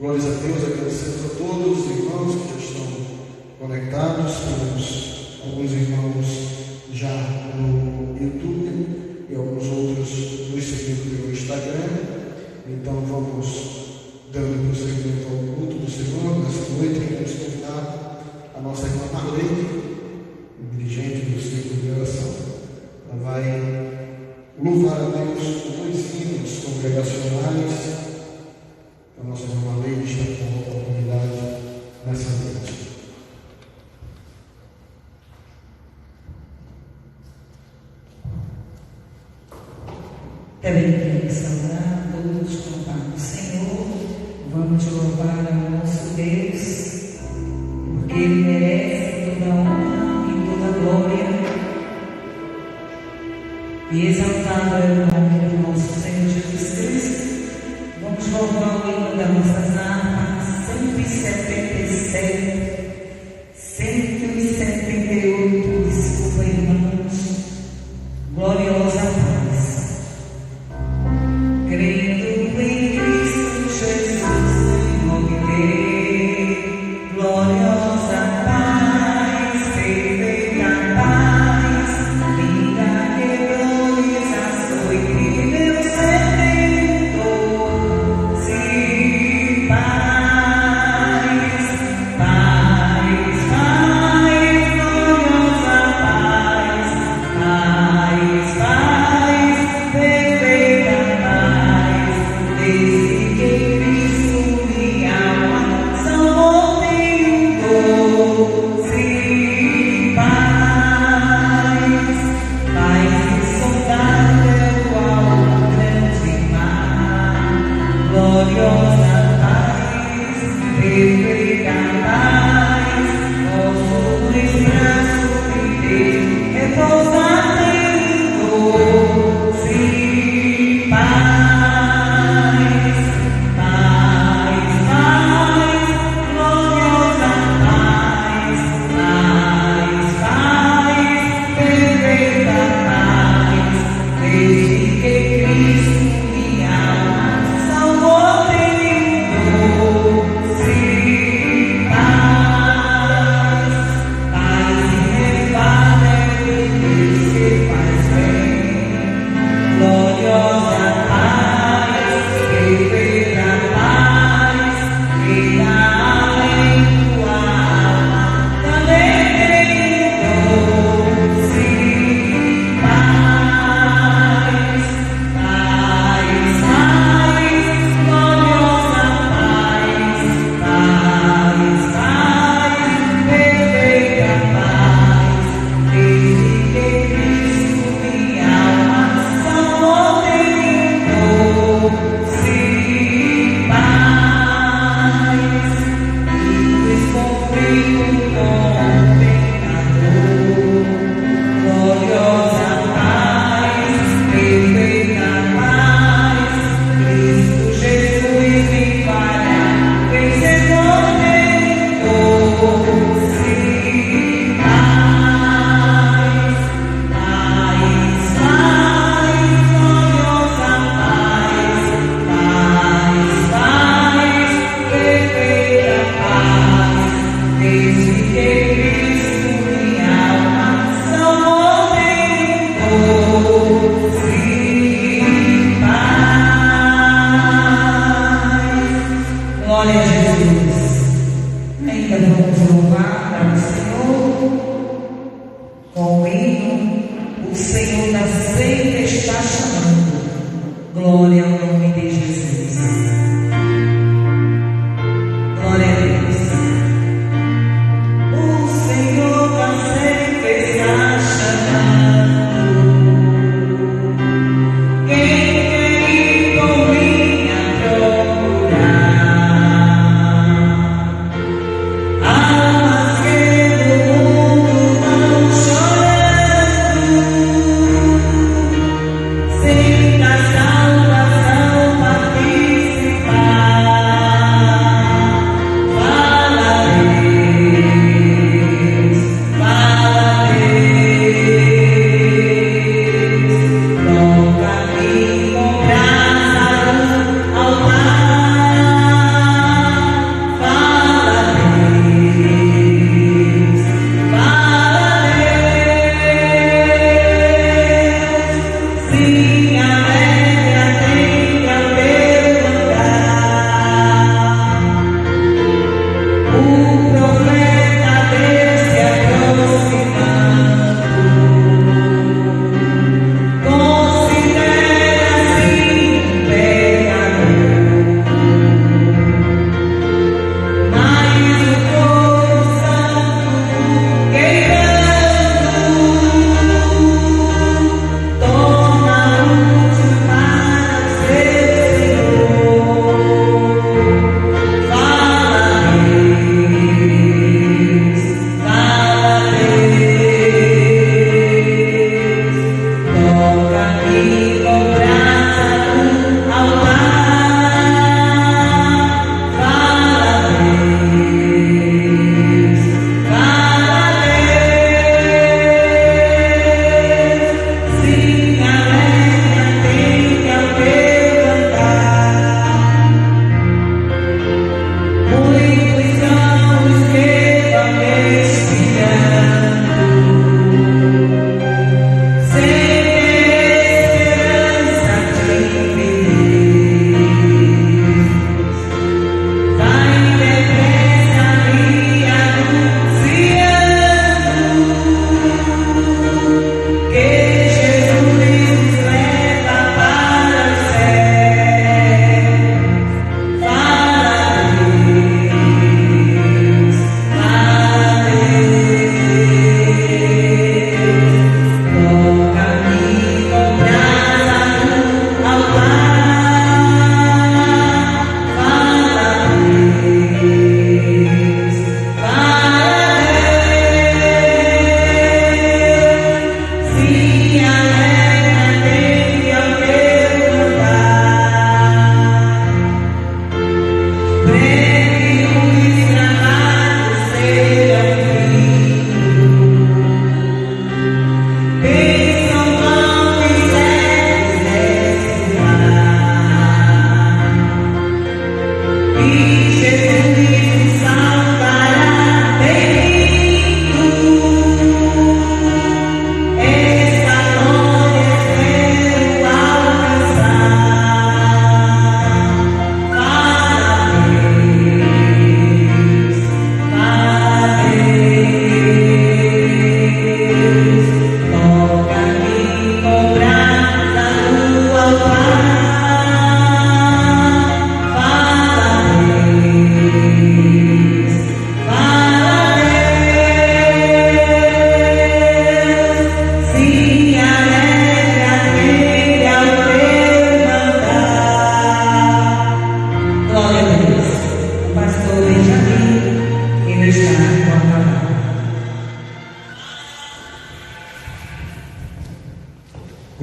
Glórias a Deus, agradecemos a todos os irmãos que já estão conectados, temos alguns irmãos já no YouTube e alguns outros nos seguindo pelo Instagram. Então vamos dando prosseguimento ao culto do Senhor. Nessa noite queremos convidar a nossa irmã Marlene, dirigente do círculo de oração. Ela vai louvar a Deus com dois hinos congregacionais. A nossa irmã Marlene está com a oportunidade nessa noite. Também queremos saudar todos com a paz do Senhor. Vamos louvar ao nosso Deus, porque Ele merece toda a honra e toda a glória. E exaltado é o nome do nosso Senhor Jesus Cristo. Vamos louvar o hino das nossas armas, 177, 178, desculpa, irmãos. Gloriosa paz. Crendo em Cristo Jesus, em nome dele, gloriosa paz, perfeita paz, linda e gloriosa foi que meu ser tentou. Sim, paz, paz.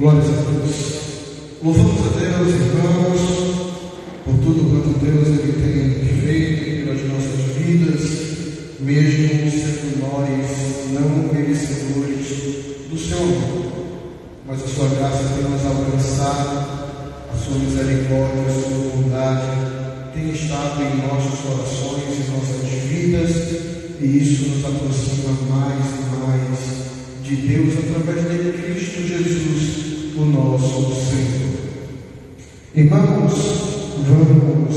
Glórias a Deus. Louvamos a Deus, irmãos, por tudo quanto Deus Ele tem feito pelas nossas vidas, mesmo sendo nós não merecedores do seu amor. Mas a sua graça tem nos alcançado, a sua misericórdia, a sua bondade tem estado em nossos corações e nossas vidas, e isso nos aproxima mais e mais de Deus através de Cristo Jesus, o nosso Senhor. Irmãos, vamos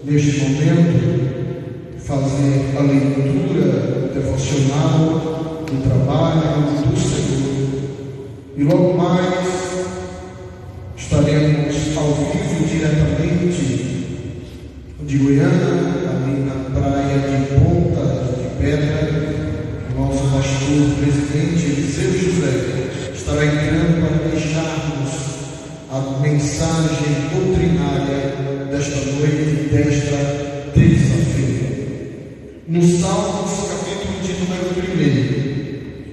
neste momento fazer a leitura devocional do trabalho do Senhor, e logo mais estaremos ao vivo diretamente de Goiânia, ali na praia de Ponta de Pedra. O nosso pastor presidente Eliseu José estará entrando para deixarmos a mensagem doutrinária desta noite, desta terça-feira. No Salmos, capítulo de número 1.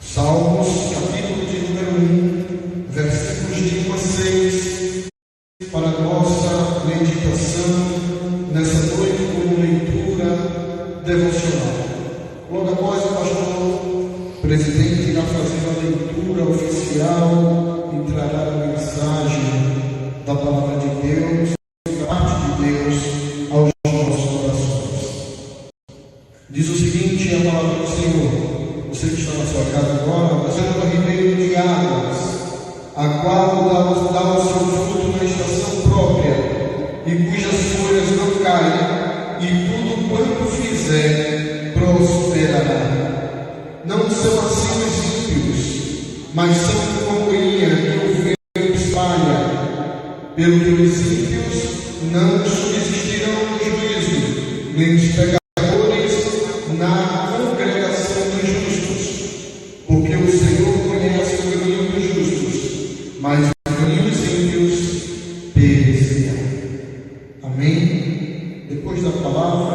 Salmos, capítulo de número 1, versículos de 1 a 6. Para a nossa meditação nessa noite como leitura devocional. Logo após o pastor presidente irá fazer a leitura oficial e trará a mensagem da palavra de Deus, da parte de Deus aos nossos corações. Diz o seguinte, a palavra do Senhor: você que está na sua casa agora, fazendo um ribeiro de águas, a qual dá o seu fruto na estação própria, e cujas folhas não caem, e tudo quanto fizer prosperará. Não são assim os ímpios, mas são como a manguinha que o vento espalha. Pelo que os ímpios não subsistirão no juízo, nem os pecadores na congregação dos justos. Porque o Senhor conhece o caminho dos justos, mas o caminho dos ímpios perecerá. Amém? Depois da palavra,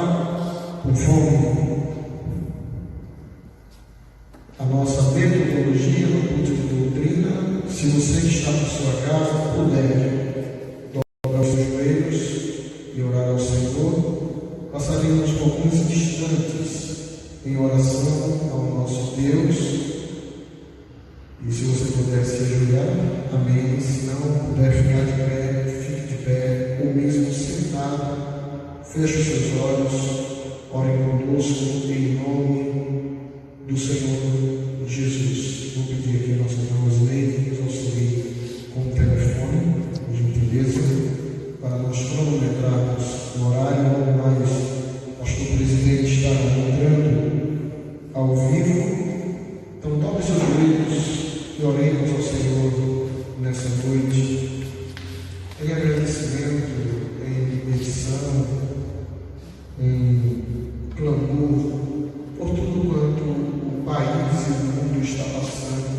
conforme a nossa metodologia no culto de doutrina, se você que está na sua casa puder dobrar os seus joelhos e orar ao Senhor, passaremos por alguns instantes em oração ao nosso Deus. E se você puder se ajoelhar, amém. Se não puder ficar de pé, fique de pé, ou mesmo sentado, feche os seus olhos, ore conosco em nome do Senhor Jesus. Vou pedir aqui a nossa irmã Osneide que nos auxilie com o telefone, por gentileza, para nós cronometrarmos o horário. Logo mais, o pastor presidente estará entrando ao vivo. Então, dobre seus joelhos e oremos ao Senhor nessa noite, em agradecimento, em petição, em clamor, por tudo quanto o país e o mundo está passando,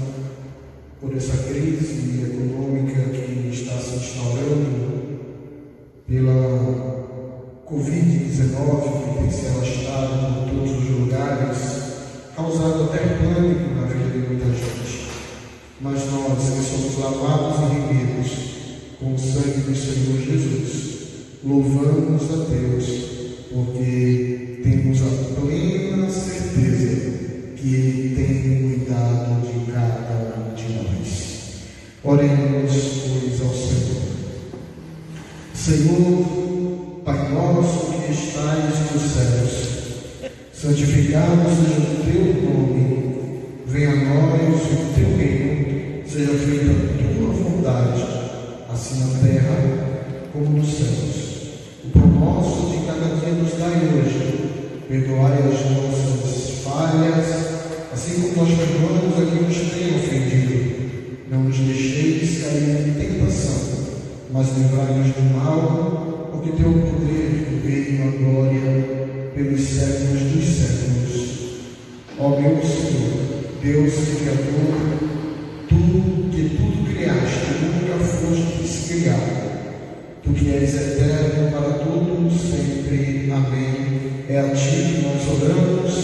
por essa crise econômica que está se instaurando, pela Covid-19 que tem se alastrado por todos os lugares, causado até pânico na vida de muita gente. Mas nós que somos lavados e remidos com o sangue do Senhor Jesus, louvamos a Deus, porque temos a plena certeza que Ele tem cuidado de cada um de nós. Oremos, pois, ao Senhor. Senhor, Pai nosso que estais nos céus, santificado seja o teu nome, venha a nós o teu reino, seja feita a tua vontade, assim na terra como nos céus. O pão nosso de cada dia nos dai hoje, perdoai as nossas falhas, assim como nós perdoamos a quem nos tem ofendido. Não nos deixeis cair em tentação, mas livrai-nos do mal, porque teu poder, o reino e a glória, pelos séculos dos séculos. Ó meu Senhor, Deus Criador, Tu que tudo criaste, nunca fostes criado. Tu que és eterno para todos sempre. Amém. É a Ti que nós oramos,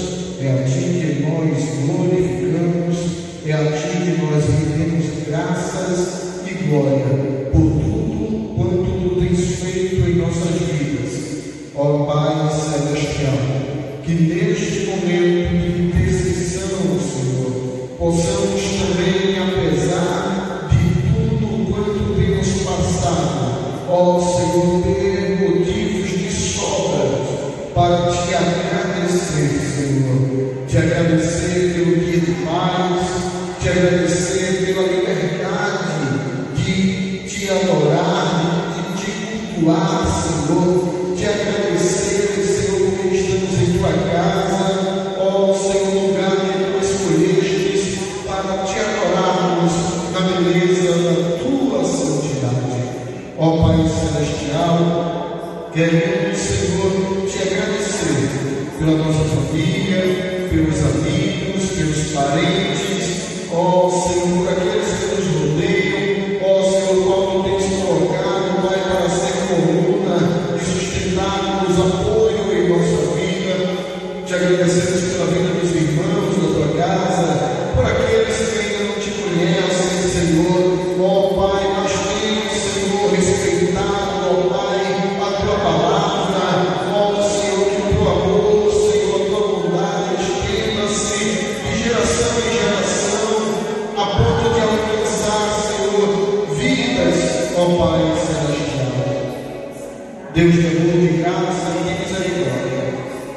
é a Ti que nós glorificamos, é a Ti que nós rendemos possamos também, apesar de tudo quanto temos passado, ó Senhor, ter motivos de sobra para te agradecer, Senhor. Te agradecer pelo dia de paz, te agradecer pela liberdade de te adorar, de te cultuar, Senhor. Te agradecer, Senhor, porque estamos em tua casa, ó Senhor, lugar que tu escolhestes para te adorarmos na beleza da tua santidade. Ó Pai Celestial, queremos, Senhor, te agradecer pela nossa família, pelos amigos, pelos parentes, ó Senhor, por aqueles que nos rodeiam, ó Senhor, qual tu tens colocado, Pai, para ser coluna e sustentar-nos, apoio em nossa vida. Te agradecemos pela vida dos irmãos da tua casa, por aqueles que ainda não te conhecem, Senhor. Ó Pai, nós temos, Senhor, respeitado, ó Pai, a tua palavra, ó Senhor, que o teu amor, Senhor, a tua bondade estenda-se de geração em geração, a ponto de alcançar, Senhor, vidas, ó Pai Celestial. Deus de amor, de graça e de misericórdia,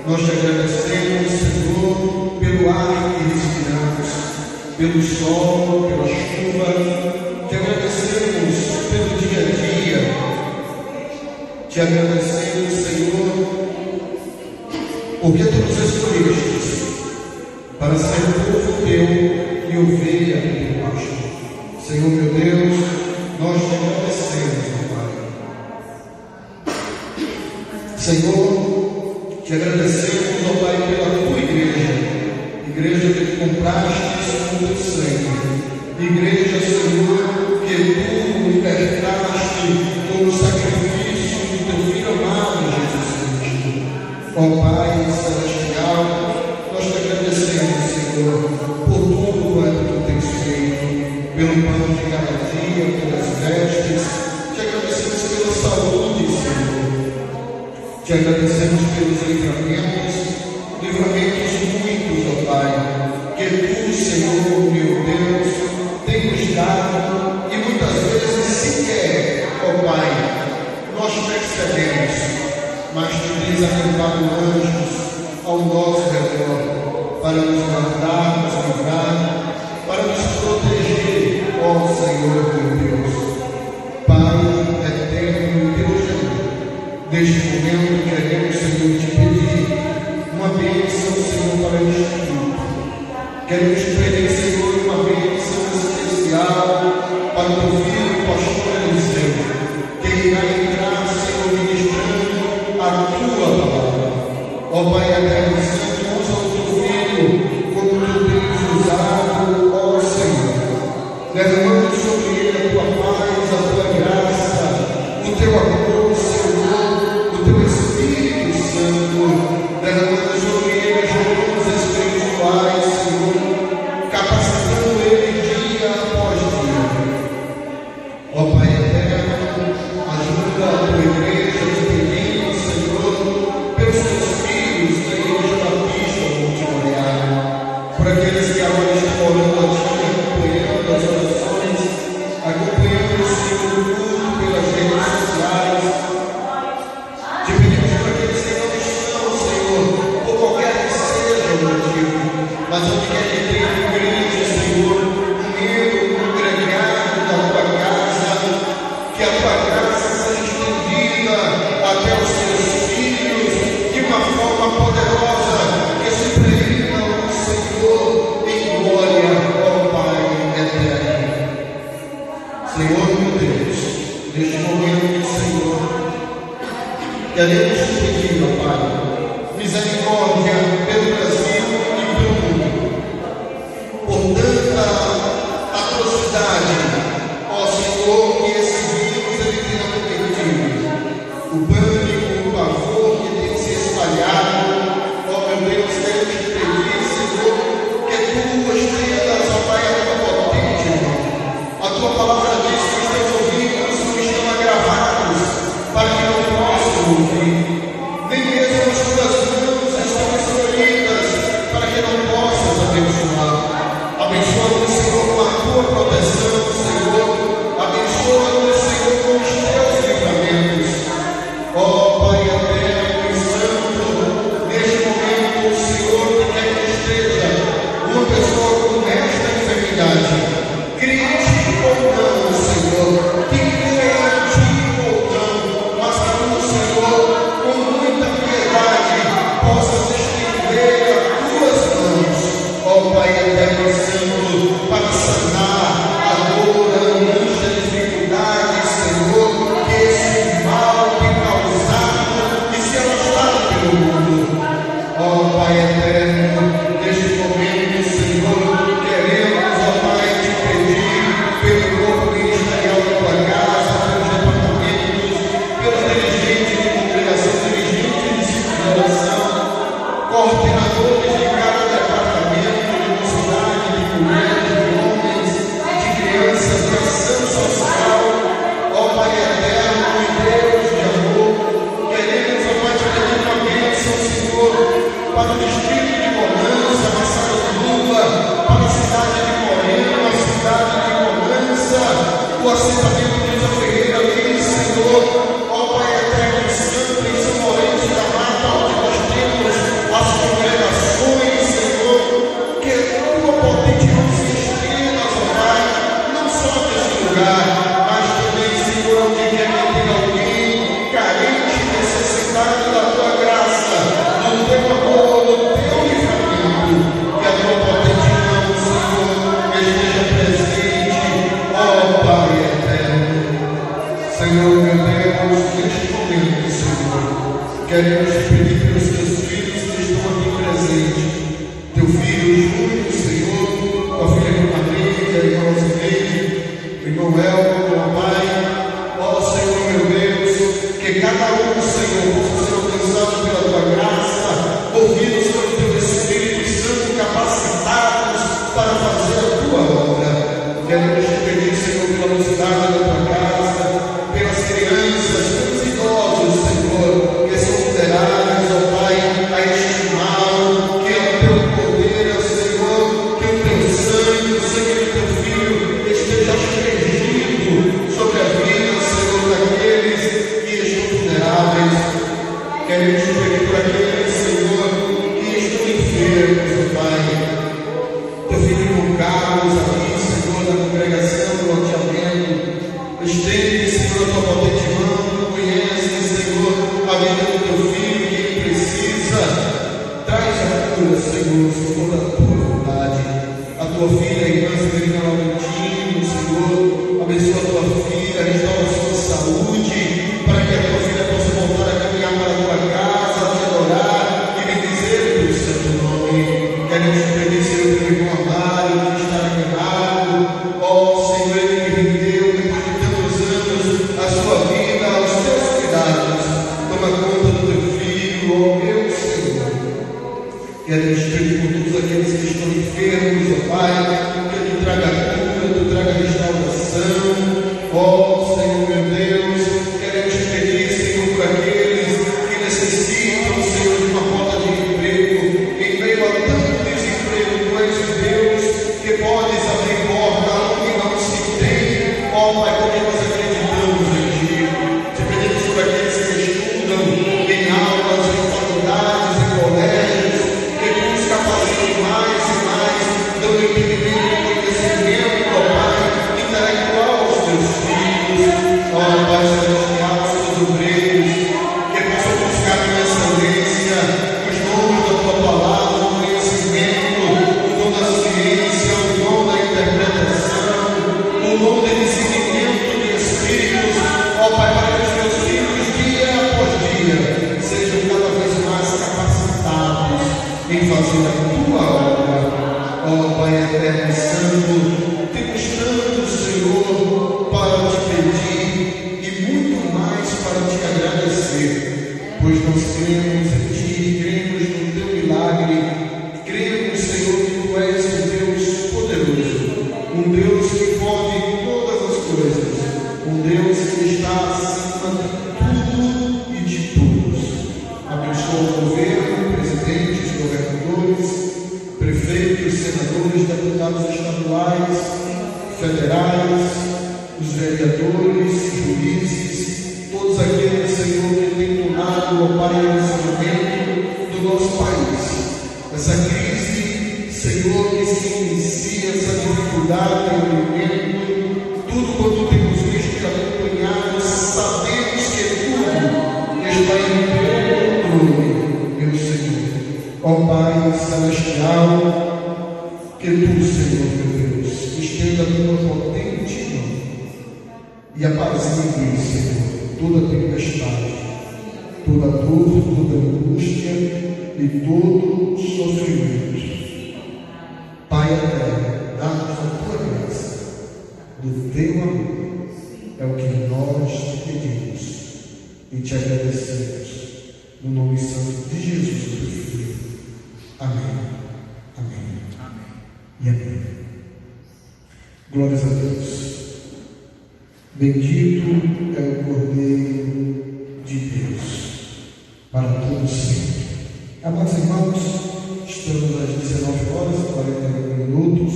nós te agradecemos, Senhor, pelo ar que respiramos, pelo sol, pela chuva. Te agradecemos pelo dia a dia. Te agradecemos, Senhor, porque tu nos escolheste para ser povo teu e ovelha do teu pasto. Senhor, meu Deus, nós te agradecemos, ó Pai. Senhor, te agradecemos, ó Pai, pela tua igreja que tu compraste com teu sangue, igreja, Senhor, que tu libertaste com o sacrifício do teu Filho amado, Jesus Cristo. Ó Pai Celestial, nós te agradecemos, Senhor, por tudo quanto tu tens feito, pelo pão de cada dia, pelas vestes. Te agradecemos pela saúde, Senhor. Te agradecemos pelos livramentos muitos, ó Pai, que tu, Senhor, meu Deus, tem nos dado, e muitas vezes sequer, ó Pai, nós percebemos, mas tu tens acampado anjos ao nosso redor para nos guardar, nos livrar, para nos proteger, ó Senhor, meu Deus. Pai eterno, Deus de amor, neste momento queremos, Senhor, te pedir uma bênção, Senhor, para este culto. Queremos te pedir, Senhor, uma bênção especial para o teu filho, o pastor Eliseu, que irá entrar, Senhor, ministrando a tua palavra. Ó Pai eterno, Santo, usa o teu filho como tu tens usado, ó Senhor, derramando sobre ele a tua paz, a tua graça, o teu amor, Senhor, o teu Espírito Santo, derramando sobre ele as dons espirituais, Senhor, capacitando ele dia após dia. Ó Pai eterno, ajuda a tua igreja, te pedimos, Senhor, pelos teus filhos da Igreja Batista Multimorial, por aqueles que agora estão orando a ti, acompanhando as orações, acompanhando o Senhor tudo pelas redes sociais. Te pedimos para aqueles que não estão, Senhor, por qualquer que seja o motivo, mas onde quer que tenha a igreja, Senhor, unido, congregado na tua casa, que a tua graça seja estendida até os teus filhos de uma forma poderosa, que se pregnam, Senhor, em glória, ó Pai eterno. Senhor, meu Deus, neste momento, Senhor, queremos te pedir, ó Pai, misericórdia pelo Brasil e pelo mundo, por ó Pai eterno santo, para sanar a dor, a angústia, a dificuldade, Senhor, que esse mal tem causado e se alastrado pelo mundo. Ó Pai eterno, neste momento, Senhor, queremos, ó Pai, te pedir pelo corpo ministerial da tua casa, pelos departamentos, pelos dirigentes de congregação, dirigentes de circulação, coordenadores de cada departamento, de mocidade, de mulheres, de homens, de crianças, de ação social. Ó Pai eterno e Deus de amor, queremos, ó Pai, te pedir uma bênção, Senhor, para o distrito de Bonança, a Massaranduba, para a cidade de Moreno, a cidade de Bonança, o assentamento de Isa Ferreira ali, Senhor, ó Pai eterno e santo, em São Lourenço da Mata, onde nós temos as congregações, Senhor, que a tua potente mão se estenda, ó Pai, não só nesse lugar, mas também, Senhor, onde quer que tenha alguém carente, necessitado da tua graça, do teu amor, do teu livramento, que a tua potente mão, Senhor, esteja presente, ó Pai eterno. Senhor, meu Deus, neste momento, Senhor, queremos te pedir pelos teus filhos que estão aqui presentes, teu filho Júnior, Senhor, tua filha irmã Maria, a irmã Rosimeire, o irmão Elton, ó Pai, ó Senhor, meu Deus, que cada um, Senhor, possa ser alcançado pela tua graça, movidos pelo teu Espírito Santo, capacitados para fazer a tua obra. Queremos te pedir, Senhor, pela mocidade da tua casa, pelas crianças, pelos idosos, Senhor, que são liderados, ó Pai, a este mal, que é o teu poder, ó Senhor, que o teu sangue, o sangue do teu Filho, esteja aspergido sobre a vida, Senhor, daqueles que estão vulneráveis. Queremos te pedir por aqueles, Senhor, que estão enfermos, ó Pai. Teu filho com Carlos aqui, Senhor, da congregação do loteamento, estende, Senhor, a tua potente mão, conhece, Senhor, a vida do teu filho, que ele precisa. Traz a cura, Senhor, Senhor, da tua vontade. A tua filha, a irmã Severina Laurentino, Senhor, abençoa a tua filha, restaura a sua saúde, para que a tua filha possa voltar a caminhar para a tua casa, te adorar e bendizer o teu santo nome. Queremos te pedir, Senhor, pelo irmão Amário, que está enganado, ó Senhor, ele que rendeu depois de tantos anos a sua vida aos teus cuidados. Toma conta do teu filho, ó meu Senhor. Queremos te pedir por todos aqueles que estão enfermos, ó Pai, que tu traga cura, tu traga restauração, ó Senhor, meu Deus. Queremos te pedir, Senhor, por aqueles que necessitam, Senhor, de uma porta de emprego, em meio a tanto desemprego. Tu és o Deus que podes abrir porta onde não se tem, ó Pai, porque nós acreditamos em Ti. Te pedimos por aqueles que estudam em aulas, em faculdades, em colégios, que Tu nos capacites mais e mais, dando entendimento e conhecimento, ó Pai, intelectual aos Teus filhos, ó Pai celestial, aos Teus obreiros, que possam buscar com excelência os dons da Tua palavra, o conhecimento, o dom da ciência, o dom da interpretação, o dom do discernimento de espíritos, ó Pai, para que os Teus filhos, dia após dia, sejam cada vez mais capacitados em fazer a Tua obra. Ó Pai eterno e santo, temos tanto, Senhor, para te pedir e muito mais para te agradecer, pois nós cremos em Ti, cremos no Teu milagre, cremos, Senhor, que Tu és um Deus poderoso, um Deus que pode todas as coisas, um Deus que está acima de tudo e de todos. Abençoa o governo, presidentes, governadores, prefeitos, senadores, deputados estaduais, federais, os vereadores, juízes, todos aqueles, Senhor, que têm tomado, ó Pai, o ensinamento do nosso país. Essa crise, Senhor, que se inicia, essa dificuldade, alimento, tudo quanto temos visto e acompanhado, sabemos que tudo está em Teu controle, meu Senhor. Ó Pai celestial, e apazigue, Senhor, toda tempestade, toda dor, toda angústia e todo sofrimento. Pai eterno, dá-nos a tua graça, do teu amor, é o que nós te pedimos e te agradecemos. No nome santo de Jesus, o teu Filho. Amém. Amém. Amém. E amém. Glórias a Deus. Bendito é o Cordeiro de Deus, para todos sempre. Amados irmãos, estamos às 19 horas e 41 minutos.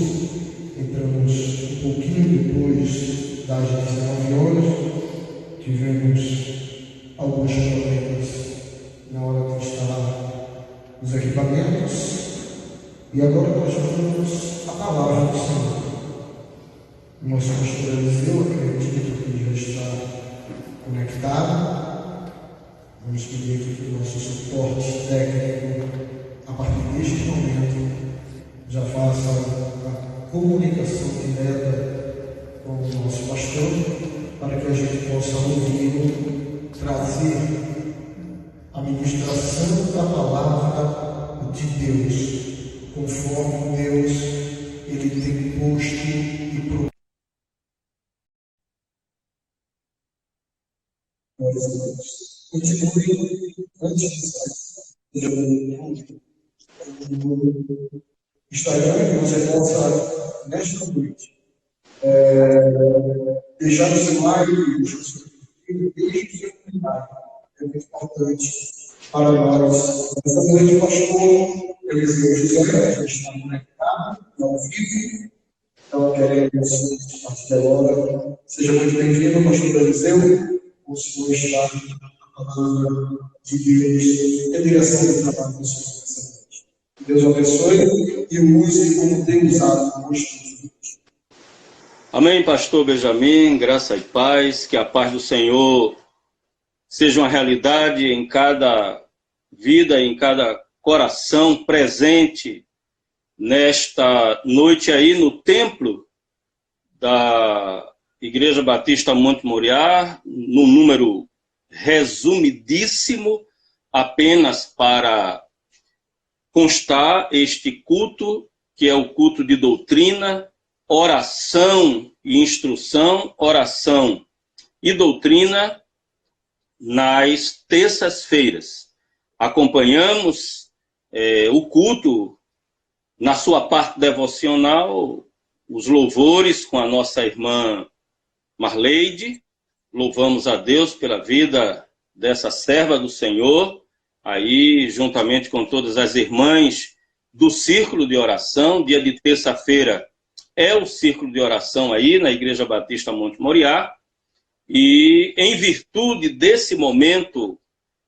Entramos um pouquinho depois das 19 horas. Tivemos alguns problemas na hora de instalar os equipamentos. E agora nós vamos à palavra do Senhor. Nosso pastor Eliseu, acredito que já está conectado. Vamos pedir aqui que o nosso suporte técnico, a partir deste momento, já faça a comunicação direta com o nosso pastor, para que a gente possa ouvir, trazer a ministração da palavra de Deus, conforme Deus ele tem posto e proposto. Continue antes no Instagram, que você possa, nesta noite, deixar o seu like, deixar o seu comentário. É muito importante para nós. Esta noite, o pastor Eliseu José, a gente está conectado, ao vivo. Então, queremos, a partir de agora, seja muito bem-vindo, pastor Eliseu. O Senhor está na palavra de Deus e a direção do trabalho do Senhor nessa noite. Que Deus o abençoe e o use como tem usado hoje. Amém, pastor Benjamin, graça e paz, que a paz do Senhor seja uma realidade em cada vida, em cada coração presente nesta noite aí no templo da Igreja Batista Monte Moriá, no número resumidíssimo, apenas para constar este culto, que é o culto de doutrina, oração e instrução, oração e doutrina, nas terças-feiras. Acompanhamos o culto na sua parte devocional, os louvores com a nossa irmã Marleide. Louvamos a Deus pela vida dessa serva do Senhor, aí juntamente com todas as irmãs do Círculo de Oração. Dia de terça-feira é o Círculo de Oração aí na Igreja Batista Monte Moriá, e em virtude desse momento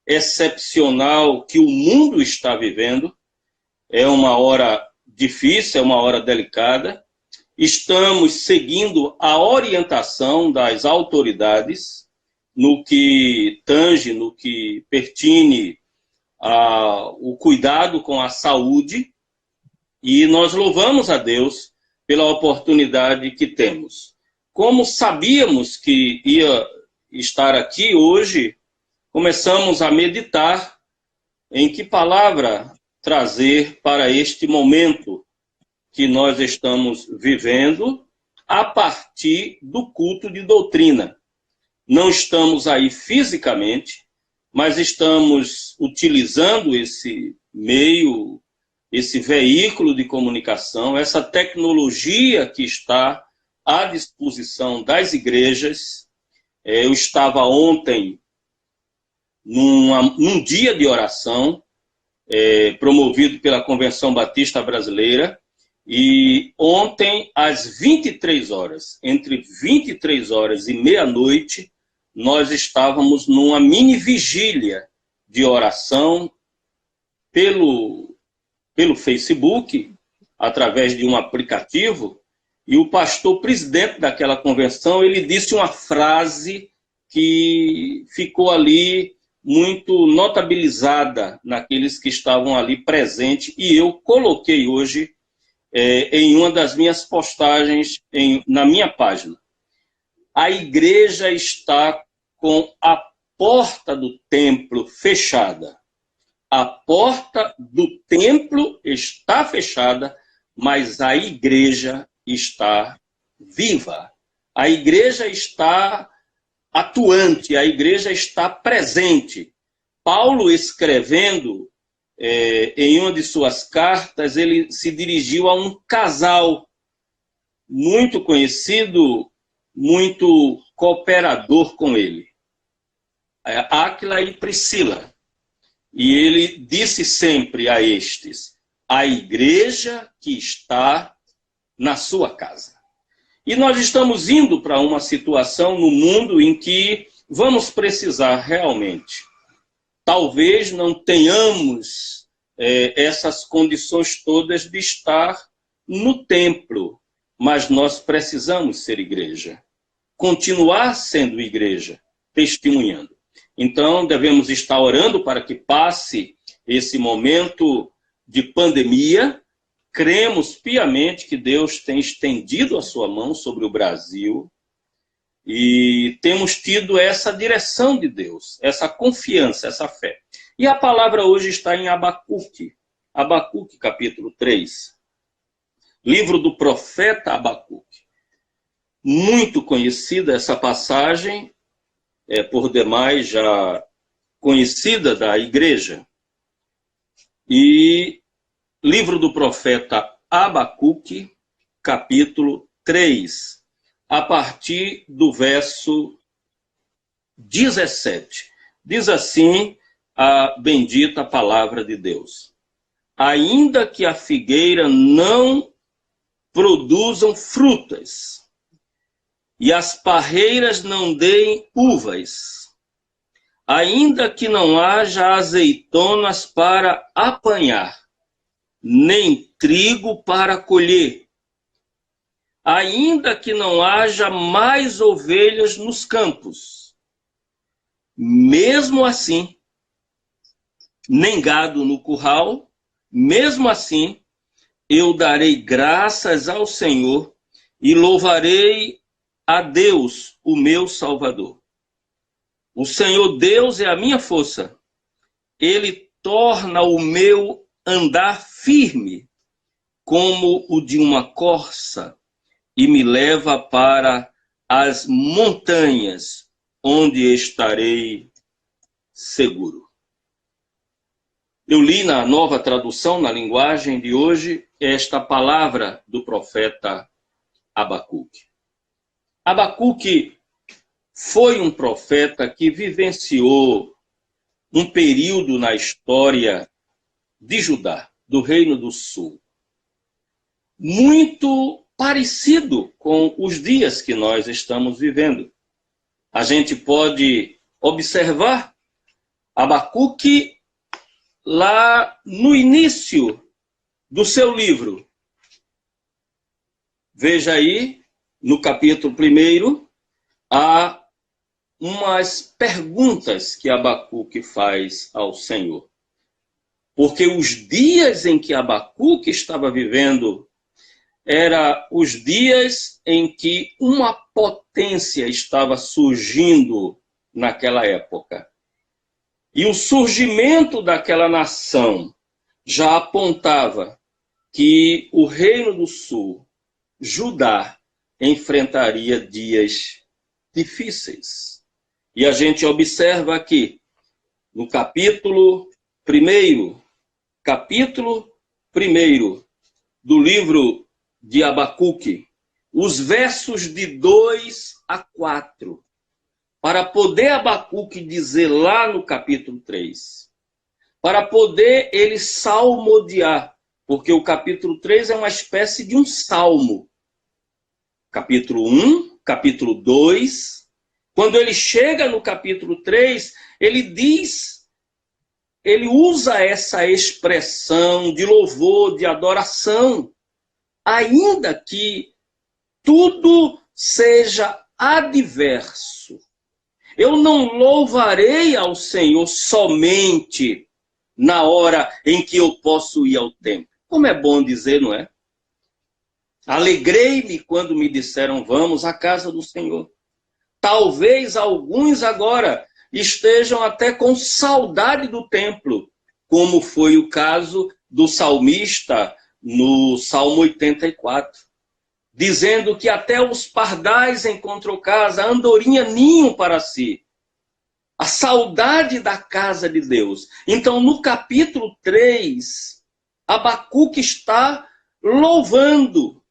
excepcional que o mundo está vivendo, é uma hora difícil, é uma hora delicada. Estamos seguindo a orientação das autoridades no que tange, no que pertine ao cuidado com a saúde, e nós louvamos a Deus pela oportunidade que temos. Como sabíamos que ia estar aqui hoje, começamos a meditar em que palavra trazer para este momento que nós estamos vivendo a partir do culto de doutrina. Não estamos aí fisicamente, mas estamos utilizando esse meio, esse veículo de comunicação, essa tecnologia que está à disposição das igrejas. Eu estava ontem num dia de oração, promovido pela Convenção Batista Brasileira, e ontem, às 23 horas, entre 23 horas e meia-noite, nós estávamos numa mini vigília de oração pelo Facebook, através de um aplicativo, e o pastor presidente daquela convenção, ele disse uma frase que ficou ali muito notabilizada naqueles que estavam ali presentes, e eu coloquei hoje em uma das minhas postagens na minha página. a igreja está com a porta do templo fechada. A porta do templo está fechada, mas a igreja está viva. A igreja está atuante, a igreja está presente. Paulo, escrevendo em uma de suas cartas, ele se dirigiu a um casal muito conhecido, muito cooperador com ele, Áquila e Priscila. E ele disse sempre a estes: a igreja que está na sua casa. E nós estamos indo para uma situação no mundo em que vamos precisar realmente. Talvez não tenhamos essas condições todas de estar no templo, mas nós precisamos ser igreja, continuar sendo igreja, testemunhando. Então, devemos estar orando para que passe esse momento de pandemia. Cremos piamente que Deus tem estendido a sua mão sobre o Brasil e temos tido essa direção de Deus, essa confiança, essa fé. E a palavra hoje está em Abacuque, Abacuque capítulo 3, livro do profeta Abacuque. Muito conhecida essa passagem, por demais já conhecida da igreja. E livro do profeta Abacuque, capítulo 3, a partir do verso 17. Diz assim a bendita palavra de Deus: ainda que a figueira não produzam frutas, e as parreiras não deem uvas, ainda que não haja azeitonas para apanhar, nem trigo para colher, ainda que não haja mais ovelhas nos campos, mesmo assim, nem gado no curral, mesmo assim, eu darei graças ao Senhor e louvarei a Deus, o meu Salvador. O Senhor Deus é a minha força. Ele torna o meu andar firme, como o de uma corça, e me leva para as montanhas, onde estarei seguro. Eu li na Nova Tradução, na linguagem de hoje, esta palavra do profeta Abacuque. Abacuque foi um profeta que vivenciou um período na história de Judá, do Reino do Sul, muito parecido com os dias que nós estamos vivendo. A gente pode observar Abacuque lá no início do seu livro. Veja aí, no capítulo 1, há umas perguntas que Abacuque faz ao Senhor. Porque os dias em que Abacuque estava vivendo eram os dias em que uma potência estava surgindo naquela época. E o surgimento daquela nação já apontava que o Reino do Sul, Judá, enfrentaria dias difíceis. E a gente observa aqui, no capítulo 1 do livro de Abacuque, os versos de 2 a 4, para poder Abacuque dizer lá no capítulo 3, para poder ele salmodiar, porque o capítulo 3 é uma espécie de um salmo. Capítulo 1, capítulo 2, quando ele chega no capítulo 3, ele usa essa expressão de louvor, de adoração, ainda que tudo seja adverso. Eu não louvarei ao Senhor somente na hora em que eu posso ir ao templo. Como é bom dizer, não é? Alegrei-me quando me disseram, vamos à casa do Senhor. Talvez alguns agora estejam até com saudade do templo, como foi o caso do salmista no Salmo 84, dizendo que até os pardais encontram casa, a andorinha ninho para si. A saudade da casa de Deus. Então, no capítulo 3, Abacuque está louvando.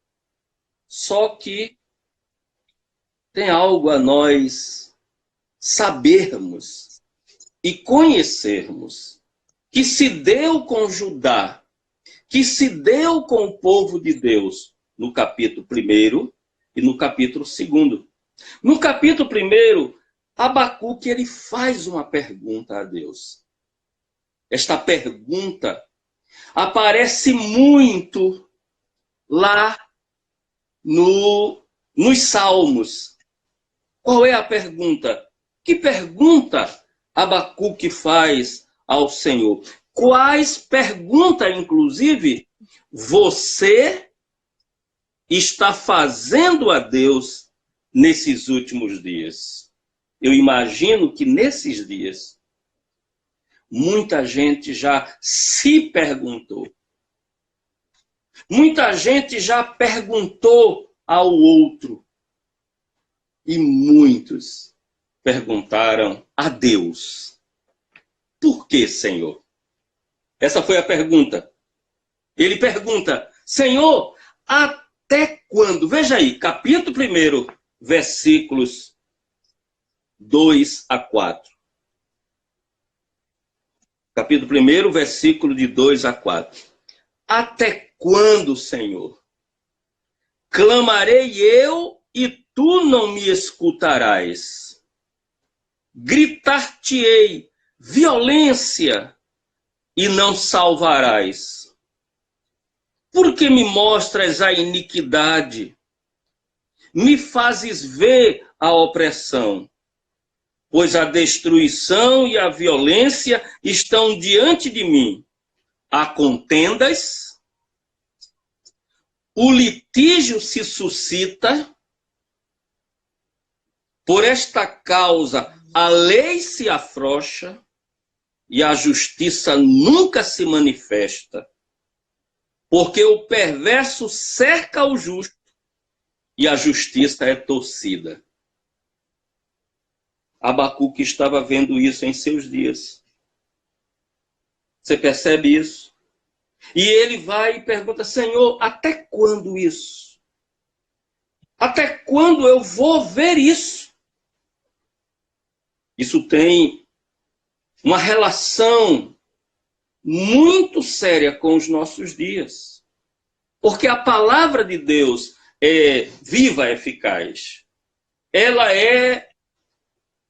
Só que tem algo a nós sabermos e conhecermos, que se deu com Judá, que se deu com o povo de Deus, no capítulo 1 e no capítulo 2. No capítulo 1, Abacuque ele faz uma pergunta a Deus. Esta pergunta aparece muito lá nos Salmos. Qual é a pergunta? Que pergunta Abacuque faz ao Senhor? Quais perguntas, inclusive, você está fazendo a Deus nesses últimos dias? Eu imagino que nesses dias, muita gente já se perguntou. Muita gente já perguntou ao outro. E muitos perguntaram a Deus. Por que, Senhor? Essa foi a pergunta. Ele pergunta, Senhor, até quando? Veja aí, capítulo 1, versículos 2 a 4. Capítulo 1, versículo de 2 a 4. Até quando, Senhor? Clamarei eu e tu não me escutarás. Gritar-te-ei violência e não salvarás. Por que me mostras a iniquidade? Me fazes ver a opressão. Pois a destruição e a violência estão diante de mim. Há contendas, o litígio se suscita, por esta causa a lei se afrouxa e a justiça nunca se manifesta, porque o perverso cerca o justo e a justiça é torcida. Abacuque estava vendo isso em seus dias. Você percebe isso? E ele vai e pergunta, Senhor, até quando isso? Até quando eu vou ver isso? Isso tem uma relação muito séria com os nossos dias. Porque a palavra de Deus é viva, eficaz. Ela é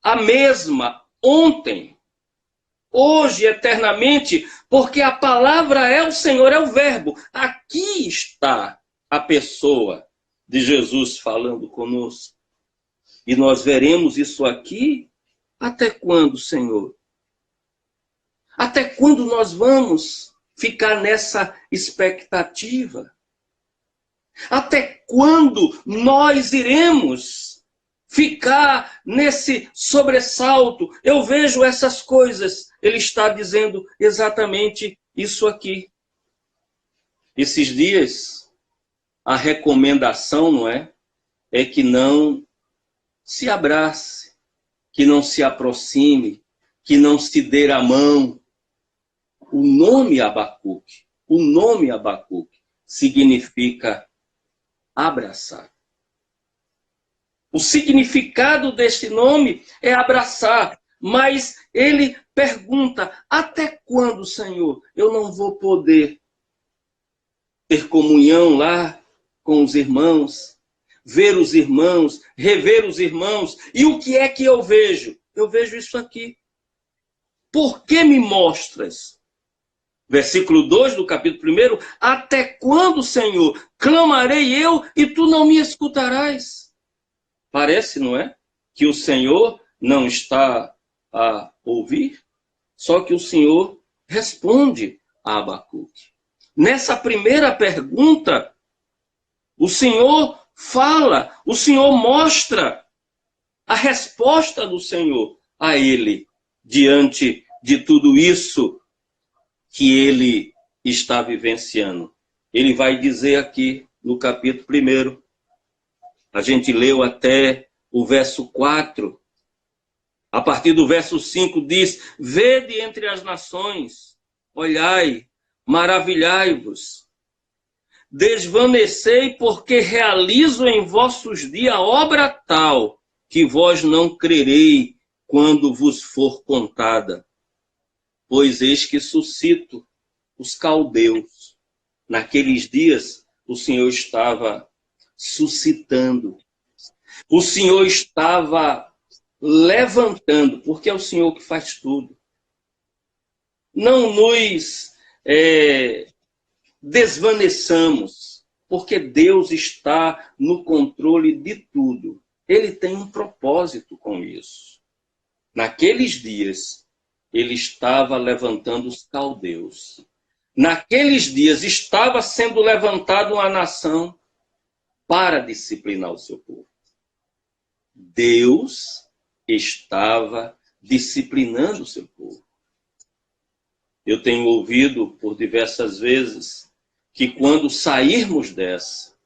a mesma ontem, hoje, eternamente, porque a palavra é o Senhor, é o verbo. Aqui está a pessoa de Jesus falando conosco. E nós veremos isso aqui até quando, Senhor? Até quando nós vamos ficar nessa expectativa? Até quando nós iremos ficar nesse sobressalto? Eu vejo essas coisas. Ele está dizendo exatamente isso aqui. Esses dias, a recomendação, não é? É que não se abrace, que não se aproxime, que não se dê a mão. O nome Abacuque significa abraçar. O significado deste nome é abraçar, mas ele pergunta, até quando, Senhor, eu não vou poder ter comunhão lá com os irmãos, ver os irmãos, rever os irmãos? E o que é que eu vejo? Eu vejo isso aqui. Por que me mostras? Versículo 2 do capítulo 1, até quando, Senhor, clamarei eu e tu não me escutarás? Parece, não é? Que o Senhor não está a ouvir, só que o Senhor responde a Abacuque. Nessa primeira pergunta, o Senhor fala, o Senhor mostra a resposta do Senhor a ele, diante de tudo isso que ele está vivenciando. Ele vai dizer aqui no capítulo 1, a gente leu até o verso 4, a partir do verso 5 diz: vede entre as nações, olhai, maravilhai-vos, desvanecei, porque realizo em vossos dias obra tal, que vós não crerei quando vos for contada. Pois eis que suscito os caldeus. Naqueles dias, o Senhor estava suscitando. O Senhor estava levantando, porque é o Senhor que faz tudo. Não nos desvaneçamos, porque Deus está no controle de tudo. Ele tem um propósito com isso. Naqueles dias, ele estava levantando os caldeus. Naqueles dias, estava sendo levantada uma nação para disciplinar o seu povo. Deus estava disciplinando o seu povo. Eu tenho ouvido por diversas vezes que quando sairmos dessa,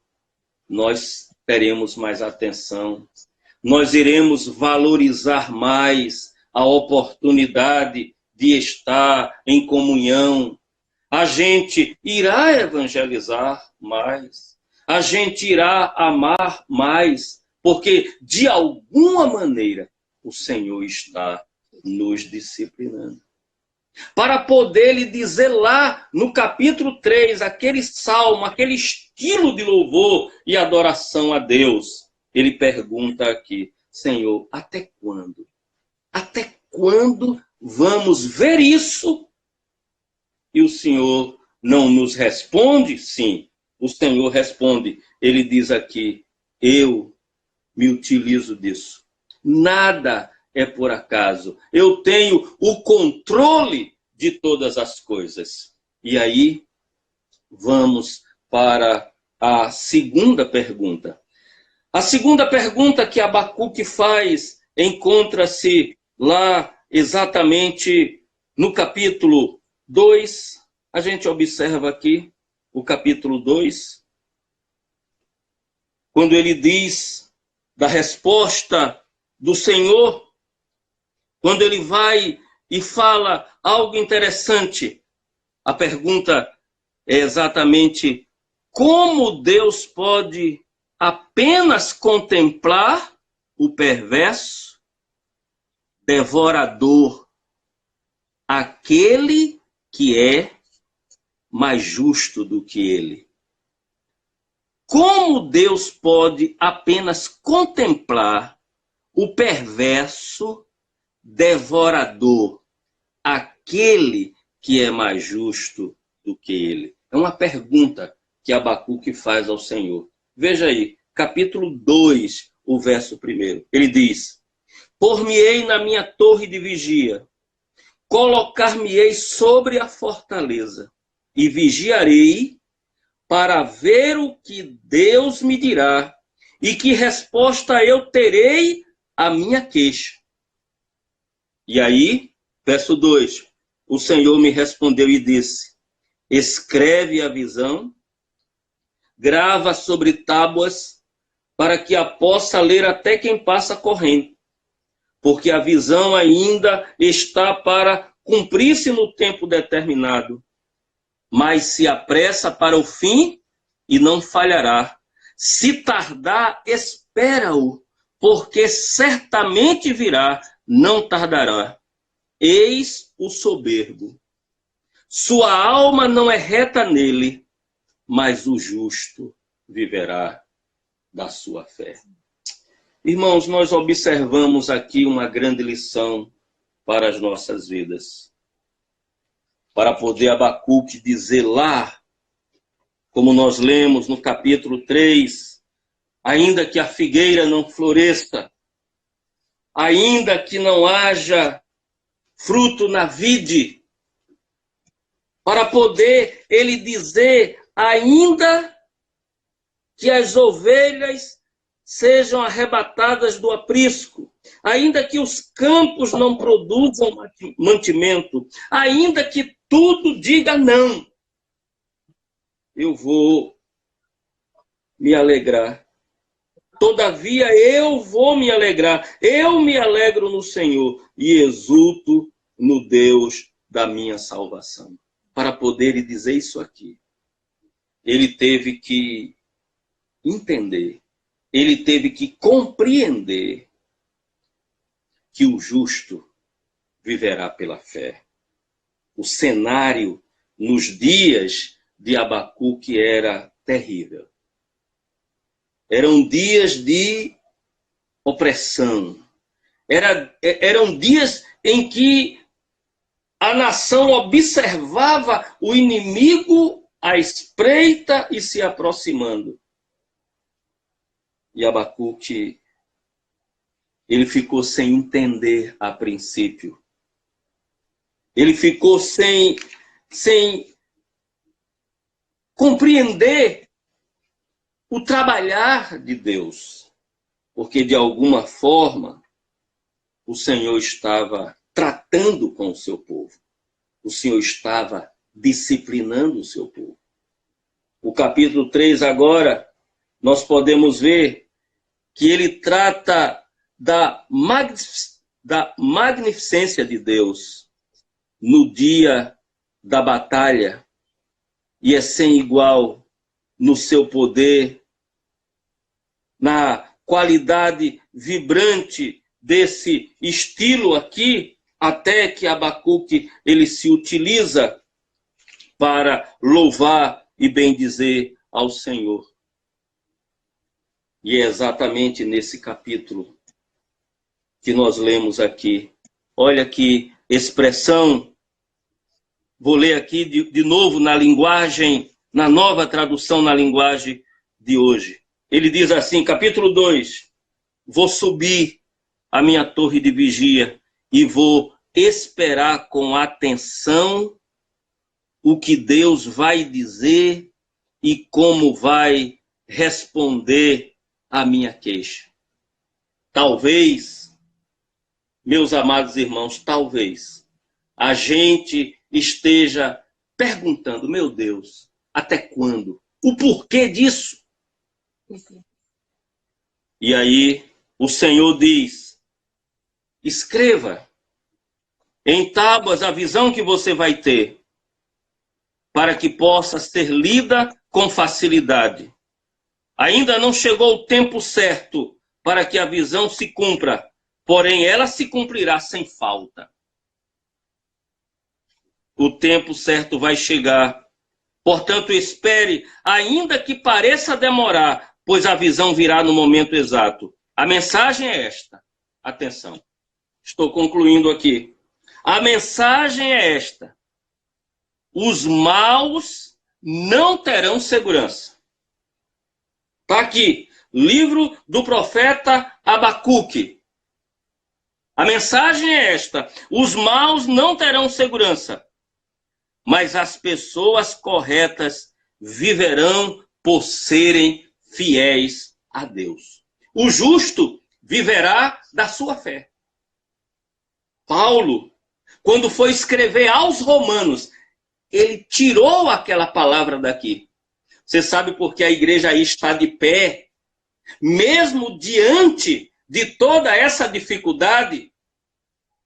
nós teremos mais atenção, nós iremos valorizar mais a oportunidade de estar em comunhão, a gente irá evangelizar mais, a gente irá amar mais, porque de alguma maneira o Senhor está nos disciplinando. Para poder lhe dizer lá no capítulo 3, aquele salmo, aquele estilo de louvor e adoração a Deus, ele pergunta aqui: Senhor, até quando? Até quando vamos ver isso? E o Senhor não nos responde? Sim, o Senhor responde. Ele diz aqui: eu me utilizo disso. Nada é por acaso. Eu tenho o controle de todas as coisas. E aí, vamos para a segunda pergunta. A segunda pergunta que Abacuque faz encontra-se lá exatamente no capítulo 2. A gente observa aqui o capítulo 2, quando ele diz da resposta do Senhor, quando ele vai e fala algo interessante. A pergunta é exatamente: como Deus pode apenas contemplar o perverso, devorador, aquele que é mais justo do que ele? Como Deus pode apenas contemplar o perverso, devorador, aquele que é mais justo do que ele? É uma pergunta que Abacuque faz ao Senhor. Veja aí, capítulo 2, o verso 1. Ele diz: por-me-ei na minha torre de vigia, colocar-me-ei sobre a fortaleza, e vigiarei para ver o que Deus me dirá, e que resposta eu terei à minha queixa. E aí, verso 2, o Senhor me respondeu e disse: escreve a visão, grava sobre tábuas, para que a possa ler até quem passa correndo, porque a visão ainda está para cumprir-se no tempo determinado, mas se apressa para o fim e não falhará. Se tardar, espera-o, porque certamente virá, não tardará. Eis o soberbo. Sua alma não é reta nele, mas o justo viverá da sua fé. Irmãos, nós observamos aqui uma grande lição para as nossas vidas. Para poder Abacuque dizer lá, como nós lemos no capítulo 3, ainda que a figueira não floresça, ainda que não haja fruto na vide, para poder ele dizer, ainda que as ovelhas sejam arrebatadas do aprisco, ainda que os campos não produzam mantimento, ainda que tudo diga não, eu vou me alegrar. Todavia eu vou me alegrar, eu me alegro no Senhor e exulto no Deus da minha salvação. Para poder dizer isso aqui, ele teve que entender, ele teve que compreender que o justo viverá pela fé. O cenário nos dias de Abacuque era terrível. Eram dias de opressão. Eram dias em que a nação observava o inimigo à espreita e se aproximando. E Abacuque, ele ficou sem entender a princípio. Ele ficou sem compreender o trabalhar de Deus. Porque, de alguma forma, o Senhor estava tratando com o seu povo. O Senhor estava disciplinando o seu povo. O capítulo 3 agora, nós podemos ver que ele trata da magnificência de Deus no dia da batalha, e é sem igual no seu poder, na qualidade vibrante desse estilo aqui, até que Abacuque ele se utiliza para louvar e bendizer ao Senhor. E é exatamente nesse capítulo que nós lemos aqui. Olha que expressão. Vou ler aqui de novo na nova tradução na linguagem de hoje. Ele diz assim, capítulo 2, vou subir a minha torre de vigia e vou esperar com atenção o que Deus vai dizer e como vai responder a minha queixa. Talvez, meus amados irmãos, talvez a gente esteja perguntando, meu Deus, até quando? O porquê disso? E aí o Senhor diz, escreva em tábuas a visão que você vai ter, para que possa ser lida com facilidade. Ainda não chegou o tempo certo para que a visão se cumpra, porém ela se cumprirá sem falta. O tempo certo vai chegar. Portanto, espere, ainda que pareça demorar, pois a visão virá no momento exato. A mensagem é esta. Atenção. Estou concluindo aqui. A mensagem é esta. Os maus não terão segurança. Está aqui, livro do profeta Abacuque. A mensagem é esta. Os maus não terão segurança, mas as pessoas corretas viverão por serem fiéis a Deus. O justo viverá da sua fé. Paulo, quando foi escrever aos Romanos, ele tirou aquela palavra daqui. Você sabe por que a igreja aí está de pé, mesmo diante de toda essa dificuldade?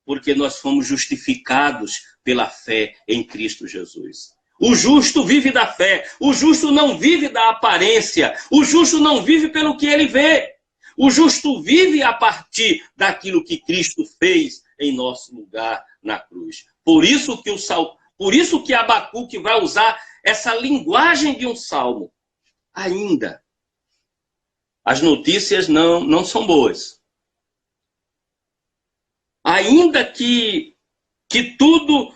Porque nós fomos justificados pela fé em Cristo Jesus. O justo vive da fé. O justo não vive da aparência. O justo não vive pelo que ele vê. O justo vive a partir daquilo que Cristo fez em nosso lugar na cruz. Por isso que Abacuque vai usar essa linguagem de um salmo. Ainda, as notícias não são boas. Ainda que tudo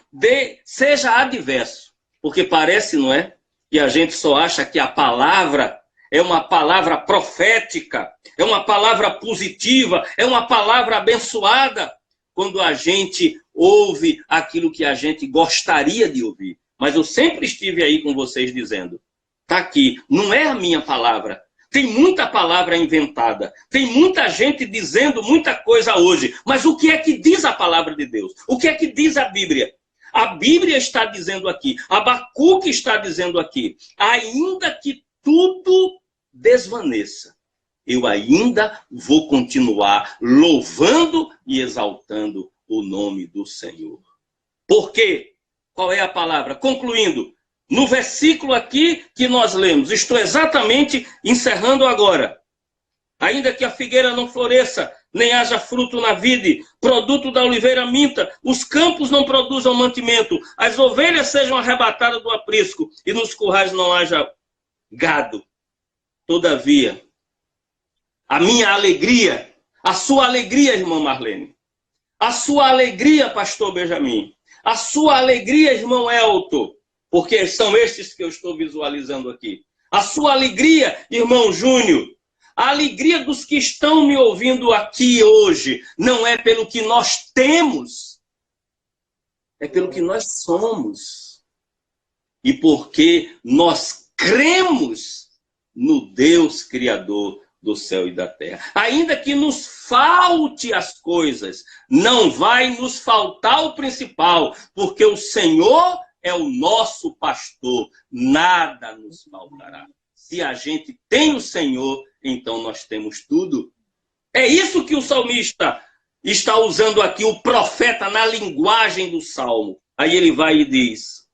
seja adverso. Porque parece, não é? Que a gente só acha que a palavra é uma palavra profética, é uma palavra positiva, é uma palavra abençoada, quando a gente ouve aquilo que a gente gostaria de ouvir. Mas eu sempre estive aí com vocês dizendo, está aqui, não é a minha palavra, Tem muita palavra inventada. Tem muita gente dizendo muita coisa hoje. Mas o que é que diz a palavra de Deus? O que é que diz a Bíblia? A Bíblia está dizendo aqui, Abacuque está dizendo aqui, ainda que tudo desvaneça, eu ainda vou continuar louvando e exaltando o nome do Senhor. Por quê? Qual é a palavra? Concluindo, no versículo aqui que nós lemos, estou exatamente encerrando agora. Ainda que a figueira não floresça, nem haja fruto na vide, produto da oliveira minta, os campos não produzam mantimento, as ovelhas sejam arrebatadas do aprisco, e nos currais não haja gado. Todavia, a minha alegria, a sua alegria, irmã Marlene, a sua alegria, pastor Benjamin, a sua alegria, irmão Elton, porque são estes que eu estou visualizando aqui. A sua alegria, irmão Júnior, a alegria dos que estão me ouvindo aqui hoje não é pelo que nós temos, é pelo que nós somos. E porque nós cremos no Deus Criador do céu e da terra. Ainda que nos falte as coisas, não vai nos faltar o principal, porque o Senhor é o nosso pastor, nada nos faltará. Se a gente tem o Senhor, então nós temos tudo. É isso que o salmista está usando aqui, o profeta, na linguagem do salmo. Aí ele vai e diz: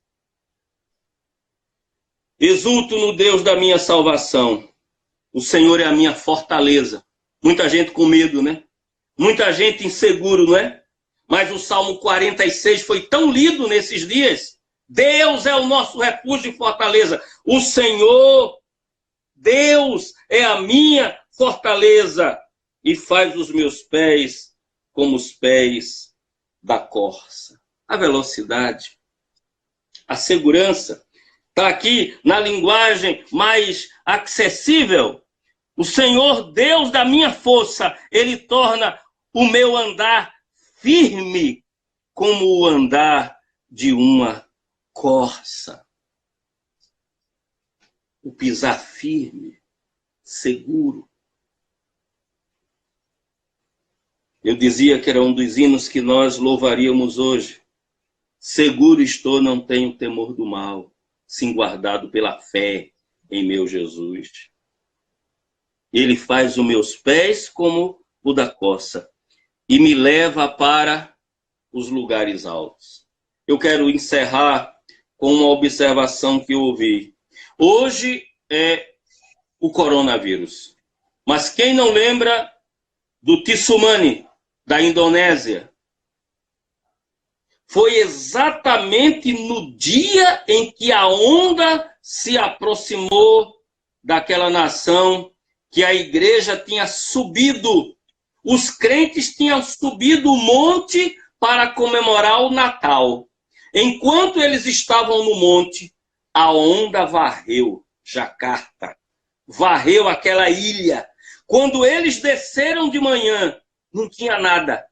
exulto no Deus da minha salvação. O Senhor é a minha fortaleza. Muita gente com medo, né? Muita gente inseguro, não é? Mas o Salmo 46 foi tão lido nesses dias. Deus é o nosso refúgio e fortaleza. O Senhor, Deus, é a minha fortaleza e faz os meus pés como os pés da corça. A velocidade, a segurança, está aqui na linguagem mais acessível. O Senhor, Deus da minha força, Ele torna o meu andar firme como o andar de uma corça. O pisar firme, seguro. Eu dizia que era um dos hinos que nós louvaríamos hoje. Seguro estou, não tenho temor do mal, sim guardado pela fé em meu Jesus. Ele faz os meus pés como o da corça e me leva para os lugares altos. Eu quero encerrar com uma observação que eu ouvi. Hoje é o coronavírus. Mas quem não lembra do tsunami da Indonésia? Foi exatamente no dia em que a onda se aproximou daquela nação que a igreja tinha subido. Os crentes tinham subido o monte para comemorar o Natal. Enquanto eles estavam no monte, a onda varreu Jacarta, varreu aquela ilha. Quando eles desceram de manhã, não tinha nada.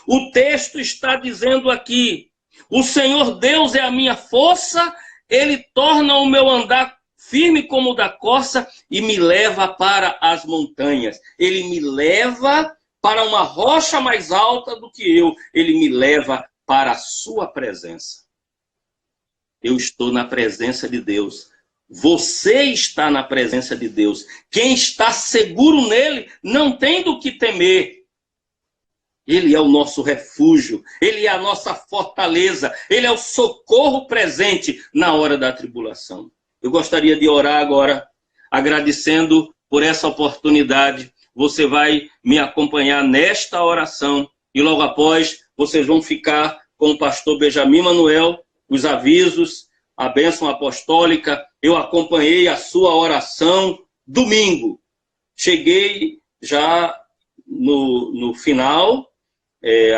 O texto está dizendo aqui: o Senhor Deus é a minha força, Ele torna o meu andar firme como o da corça e me leva para as montanhas. Ele me leva para uma rocha mais alta do que eu. Ele me leva para a sua presença. Eu estou na presença de Deus. Você está na presença de Deus. Quem está seguro nele não tem do que temer. Ele é o nosso refúgio, Ele é a nossa fortaleza, Ele é o socorro presente na hora da tribulação. Eu gostaria de orar agora, agradecendo por essa oportunidade. Você vai me acompanhar nesta oração e logo após vocês vão ficar com o pastor Benjamin Manuel, os avisos, a bênção apostólica. Eu acompanhei a sua oração domingo. Cheguei já no final,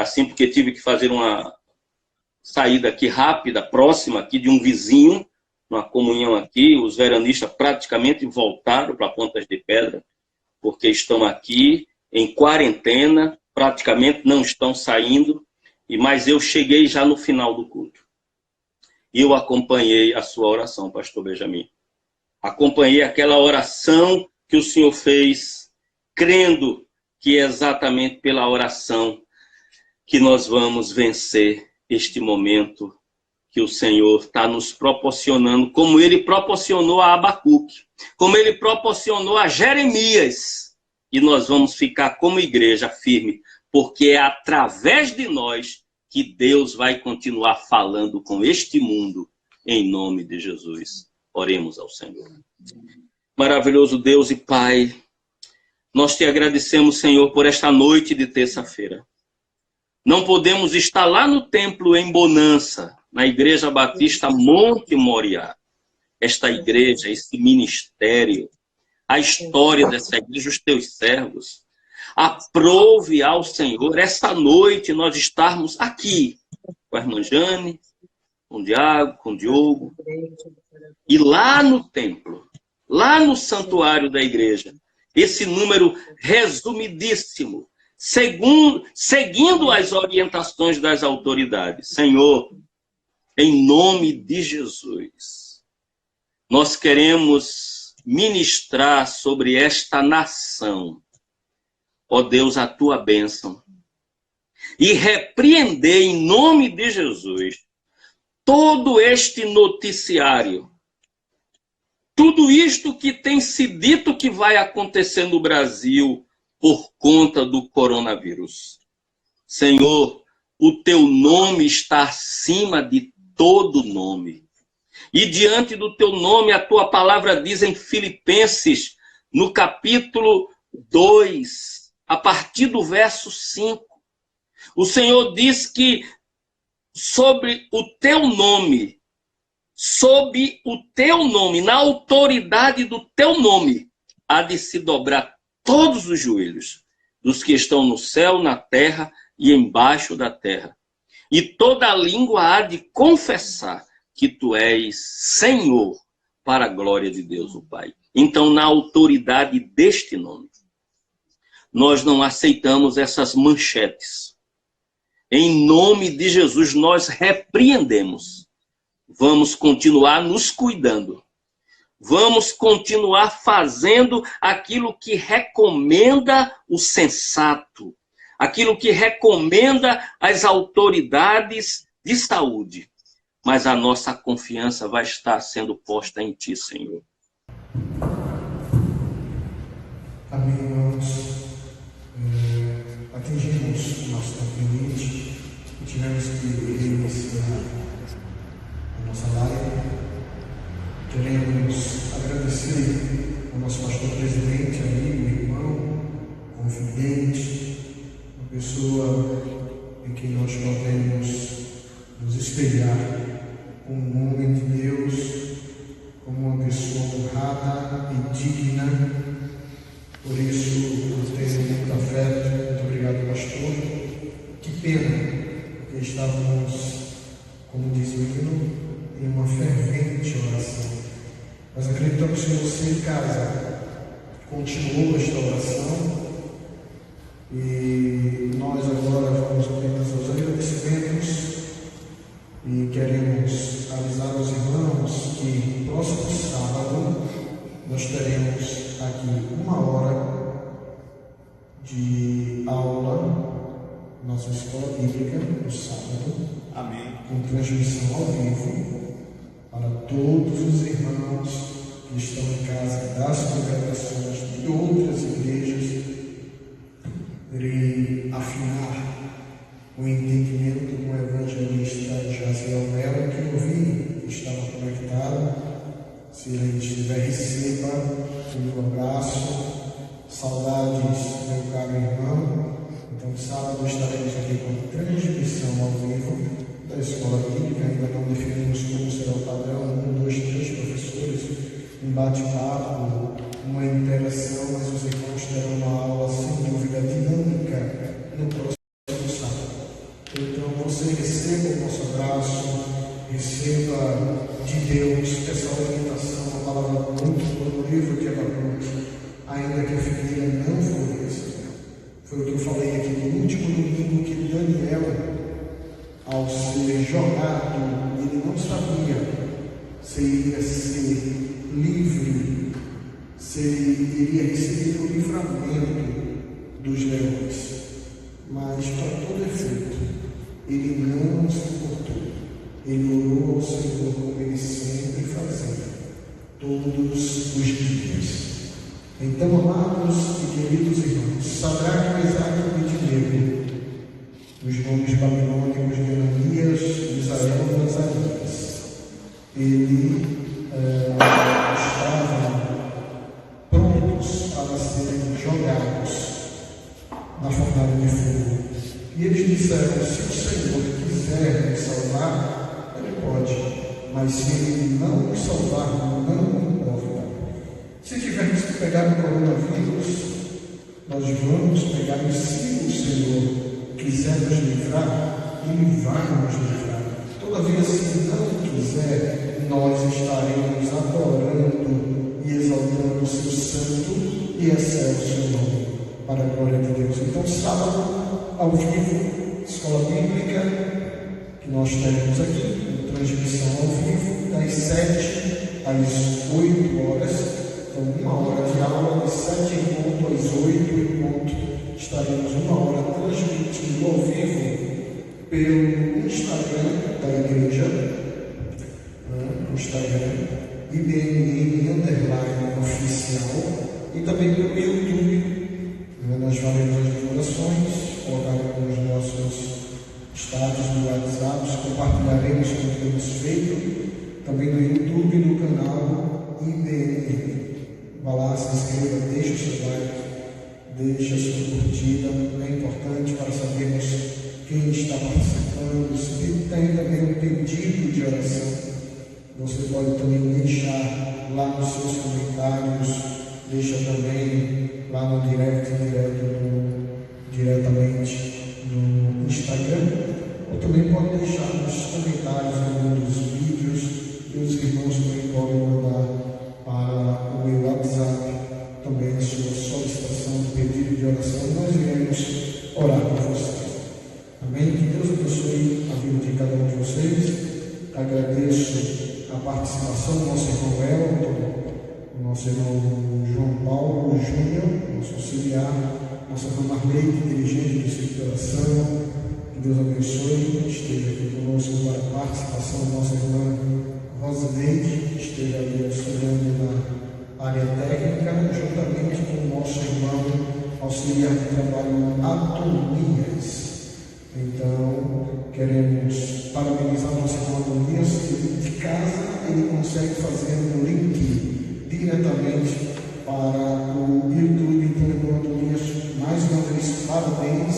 assim porque tive que fazer uma saída aqui rápida, próxima aqui de um vizinho, uma comunhão aqui. Os veranistas praticamente voltaram para Pontas de Pedra, porque estão aqui em quarentena, praticamente não estão saindo, mas eu cheguei já no final do culto. E eu acompanhei a sua oração, pastor Benjamin. Acompanhei aquela oração que o Senhor fez, crendo que é exatamente pela oração que nós vamos vencer este momento que o Senhor está nos proporcionando, como Ele proporcionou a Abacuque, como Ele proporcionou a Jeremias. E nós vamos ficar como igreja firme, porque é através de nós que Deus vai continuar falando com este mundo, em nome de Jesus. Oremos ao Senhor. Maravilhoso Deus e Pai, nós te agradecemos, Senhor, por esta noite de terça-feira. Não podemos estar lá no templo em Bonança, na Igreja Batista Monte Moriá. Esta igreja, esse ministério, a história dessa igreja, os teus servos. Aprove ao Senhor, esta noite, nós estarmos aqui, com a irmã Jane, com o Diago, com o Diogo, e lá no templo, lá no santuário da igreja, esse número resumidíssimo, seguindo as orientações das autoridades. Senhor, em nome de Jesus, nós queremos ministrar sobre esta nação, ó Deus, a tua bênção, e repreender em nome de Jesus todo este noticiário, tudo isto que tem se dito que vai acontecer no Brasil por conta do coronavírus. Senhor, o teu nome está acima de todo nome. E diante do teu nome, a tua palavra diz em Filipenses, no capítulo 2, a partir do verso 5, o Senhor diz que sobre o teu nome, na autoridade do teu nome, há de se dobrar todos os joelhos dos que estão no céu, na terra e embaixo da terra. E toda língua há de confessar que tu és Senhor, para a glória de Deus o Pai. Então, na autoridade deste nome, nós não aceitamos essas manchetes. Em nome de Jesus, nós repreendemos. Vamos continuar nos cuidando. Vamos continuar fazendo aquilo que recomenda o sensato, aquilo que recomenda as autoridades de saúde. Mas a nossa confiança vai estar sendo posta em ti, Senhor. Amém, irmãos. Atingimos o nosso tempo limite e tivemos que reiniciar a nossa live. Queremos agradecer ao nosso pastor presidente, amigo, irmão, confidente, uma pessoa em quem nós podemos nos espelhar como um homem de Deus, como uma pessoa honrada e digna. Por isso, eu tenho muito afeto. Muito obrigado, pastor. Que pena, porque estávamos, como diz o hino, em uma fervente oração. Mas acreditamos que você em casa continuou esta oração e nós agora vamos apenas aos agradecimentos e queremos avisar aos irmãos que próximo sábado nós teremos aqui 1 hora de aula, nossa escola bíblica, no sábado. Amém. Com transmissão ao vivo para todos os irmãos que estão em casa das congregações de outras igrejas, irei afinar o entendimento com o evangelista Jaziel Melo, que eu vi que estava conectado. Se ele estiver, receba o meu abraço, saudades, meu caro irmão. Então, sábado estaremos aqui com transmissão ao vivo da escola bíblica. Ainda não definimos como será o padrão, 1, 2, 3 professores, um bate-papo, uma interação, mas os irmãos terão uma aula sem dúvida dinâmica no próximo sábado. Então você receba o nosso abraço, receba de Deus essa orientação, uma palavra muito boa no livro de Abacuque, ainda que a figueira não floresça. Foi o que eu falei aqui no último domingo, que Daniel, ao ser jogado, ele não sabia se iria ser livre, se iria receber o livramento dos leões. Mas, para todo efeito, ele não se importou. Ele orou ao Senhor como ele sempre fazia, todos os dias. Então, amados e queridos irmãos, Sadraque, Mesaque e Abednego, os nomes babilônicos de Ananias, Misael e Azarias, ele estavam prontos para serem jogados na fornalha de fogo. E eles disseram: se o Senhor quiser nos salvar, ele pode, mas se ele não nos salvar, não importa. Se tivermos que pegar o coronavírus, nós vamos pegar, e se o Senhor quiser nos livrar, ele vai nos livrar. Todavia, se não quiser, nós estaremos adorando e exaltando o seu santo e excelso nome, para a glória de Deus. Então, sábado, ao vivo, escola bíblica, que nós teremos aqui, transmissão ao vivo, das 7 às 8 horas. Então, 1 hora de aula, de 7 em ponto às 8 em ponto, estaremos 1 hora transmitindo ao vivo pelo Instagram da igreja, no Instagram, IBNN_oficial, e também pelo YouTube. Nós faremos as divulgações, colocaremos nos nossos status do WhatsApp, compartilharemos o que temos feito, também no YouTube, no canal IBNN. Vá lá, se inscreva, deixe o seu like, deixe a sua curtida, é importante para sabermos quem está participando. Se tem também um pedido de oração, você pode também deixar lá nos seus comentários, deixa também lá no diretamente no Instagram, ou também pode deixar nos comentários dos vídeos, e os irmãos também podem mandar para o meu WhatsApp também a sua solicitação, pedido de oração, e nós iremos orar por vocês. Amém? Que Deus abençoe a vida de cada um de vocês. Agradeço a participação do nosso irmão Elton, do nosso irmão João Paulo Júnior, nosso auxiliar, nossa irmã Marleide, dirigente do Centro de Oração. Que Deus abençoe, esteja aqui conosco para a participação da nossa irmã Rosileide, que esteja ali auxiliando na área técnica, juntamente com o nosso irmão auxiliar de trabalho Antonias. Então, queremos parabenizar o nosso irmão Antonias, que de casa ele consegue fazer um link diretamente para o YouTube. Então, irmão Antonias, mais uma vez, parabéns.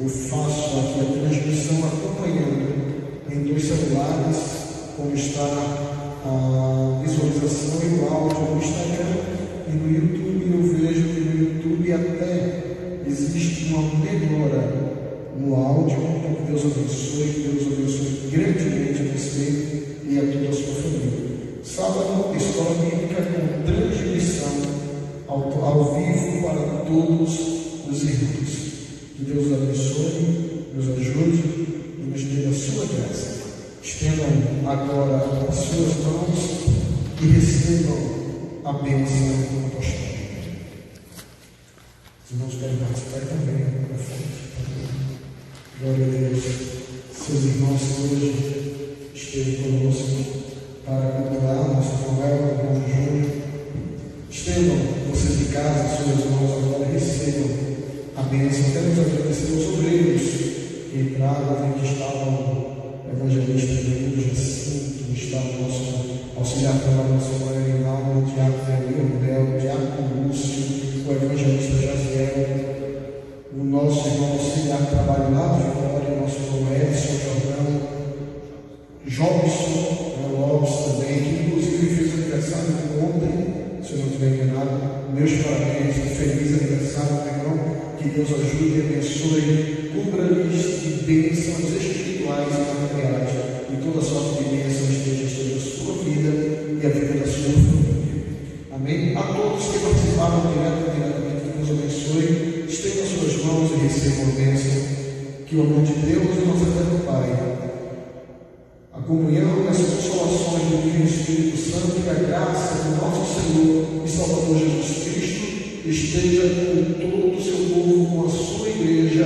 Eu faço aqui a transmissão acompanhando em 2 celulares, como está a visualização e o áudio no Instagram e no YouTube. Eu vejo que no YouTube até existe uma melhora no áudio. Então, que Deus abençoe grandemente a você e a toda a sua família. Sábado, escola bíblica com transmissão ao vivo para todos os irmãos. Que Deus abençoe, nos ajude e nos dê a sua graça. Estendam agora as suas mãos e recebam a bênção apostólica. Os irmãos querem participar também na frente. Glória a Deus. Seus irmãos hoje estejam conosco para cultuar nosso irmão irmão Júnior. Estendam vocês de casa, suas mãos agora, recebam a bênção. Queremos agradecer aos obreiros que entraram, que estavam o evangelista Danilo Jacinto, estava o nosso auxiliar trabalho, nosso irmão Reinaldo, o diácono Leonel, o diácono Lúcio, o evangelista Jaziel, o nosso irmão auxiliar trabalho lá de fora, o nosso irmão Edson Jordão, Jobson Lopes também, que inclusive fez aniversário ontem, se eu não estiver enganado. Meus parabéns, feliz aniversário, meu irmão. Que Deus ajude e abençoe, cubra-lhes de bênçãos espirituais e materiais, e toda sorte de bênção esteja sobre a sua vida e a vida da sua família. Amém? A todos que participaram diretamente, que Deus abençoe, estendam as suas mãos e recebam a bênção. Que o amor de Deus e nosso eterno Pai, a comunhão e as consolações do Divino Espírito Santo e a graça do nosso Senhor e Salvador Jesus Cristo esteja com todo o seu povo, com a sua igreja,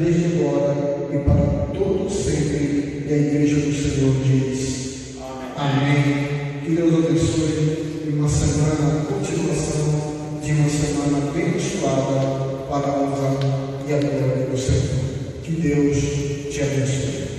desde agora e para todo sempre. E a igreja do Senhor diz: amém. Que Deus abençoe uma semana, continuação de uma semana abençoada para a honra e a glória do Senhor. Que Deus te abençoe.